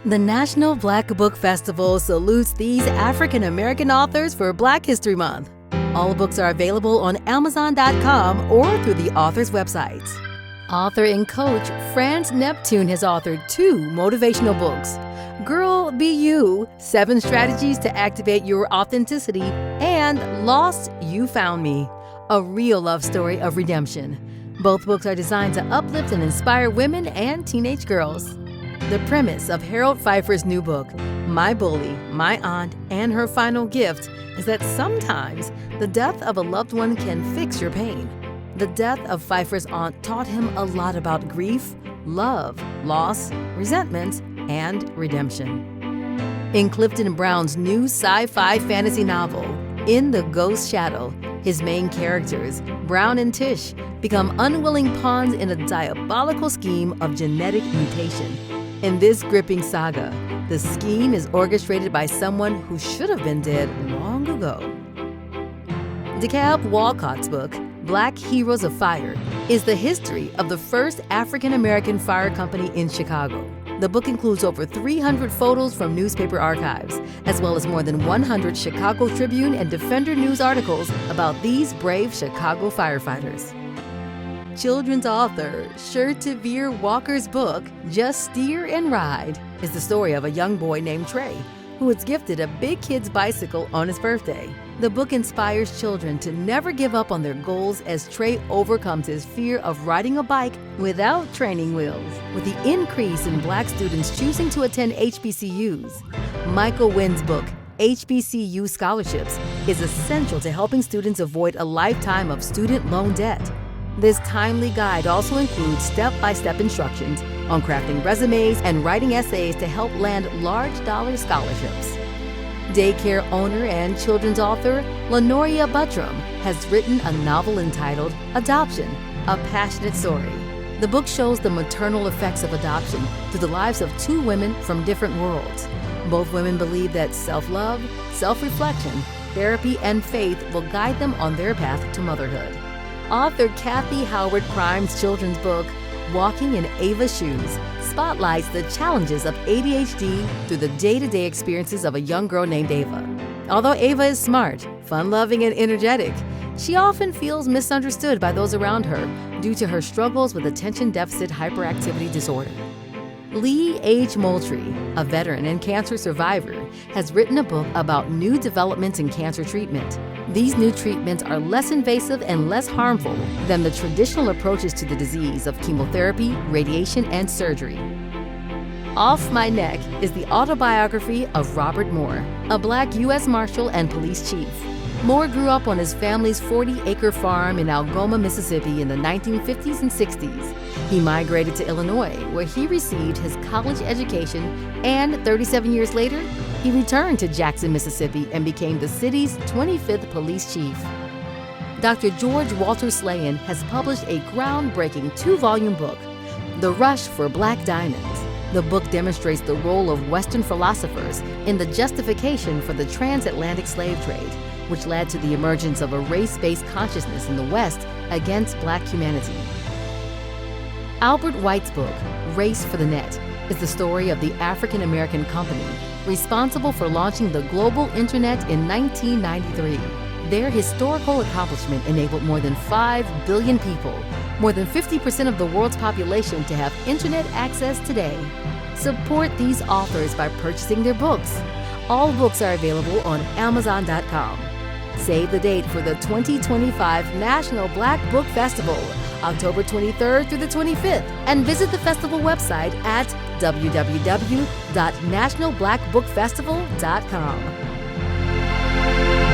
The National Black Book Festival salutes these African American authors for Black History Month. All books are available on Amazon.com or through the author's websites. Author and coach Franz Neptune has authored 2 motivational books, Girl Be You, 7 Strategies to Activate Your Authenticity, and Lost, You Found Me, a real love story of redemption. Both books are designed to uplift and inspire women and teenage girls. The premise of Harold Pfeiffer's new book, My Bully, My Aunt, and Her Final Gift, is that sometimes the death of a loved one can fix your pain. The death of Pfeiffer's aunt taught him a lot about grief, love, loss, resentment, and redemption. In Clifton Brown's new sci-fi fantasy novel, In the Ghost Shadow, his main characters, Brown and Tish, become unwilling pawns in a diabolical scheme of genetic mutation. In this gripping saga, the scheme is orchestrated by someone who should have been dead long ago. DeKalb Walcott's book, Black Heroes of Fire, is the history of the first African-American fire company in Chicago. The book includes over 300 photos from newspaper archives, as well as more than 100 Chicago Tribune and Defender news articles about these brave Chicago firefighters. Children's author Shertavir Walker's book, Just Steer and Ride, is the story of a young boy named Trey, who was gifted a big kid's bicycle on his birthday. The book inspires children to never give up on their goals as Trey overcomes his fear of riding a bike without training wheels. With the increase in Black students choosing to attend HBCUs, Michael Wynn's book, HBCU Scholarships, is essential to helping students avoid a lifetime of student loan debt. This timely guide also includes step-by-step instructions on crafting resumes and writing essays to help land large-dollar scholarships. Daycare owner and children's author Lenoria Buttram has written a novel entitled Adoption, A Passionate Story. The book shows the maternal effects of adoption through the lives of 2 women from different worlds. Both women believe that self-love, self-reflection, therapy, and faith will guide them on their path to motherhood. Author Kathy Howard Prime's children's book, Walking in Ava's Shoes, spotlights the challenges of ADHD through the day-to-day experiences of a young girl named Ava. Although Ava is smart, fun-loving, and energetic, she often feels misunderstood by those around her due to her struggles with attention deficit hyperactivity disorder. Lee H. Moultrie, a veteran and cancer survivor, has written a book about new developments in cancer treatment. These new treatments are less invasive and less harmful than the traditional approaches to the disease of chemotherapy, radiation, and surgery. Off My Neck is the autobiography of Robert Moore, a Black U.S. Marshal and police chief. Moore grew up on his family's 40-acre farm in Algoma, Mississippi in the 1950s and 60s. He migrated to Illinois, where he received his college education, and 37 years later, he returned to Jackson, Mississippi, and became the city's 25th police chief. Dr. George Walter Slayan has published a groundbreaking 2-volume book, The Rush for Black Diamonds. The book demonstrates the role of Western philosophers in the justification for the transatlantic slave trade, which led to the emergence of a race-based consciousness in the West against Black humanity. Albert White's book, Race for the Net, is the story of the African-American company responsible for launching the global internet in 1993. Their historical accomplishment enabled more than 5 billion people, more than 50% of the world's population, to have internet access today. Support these authors by purchasing their books. All books are available on Amazon.com. Save the date for the 2025 National Black Book Festival, October 23rd through the 25th, and visit the festival website at www.nationalblackbookfestival.com.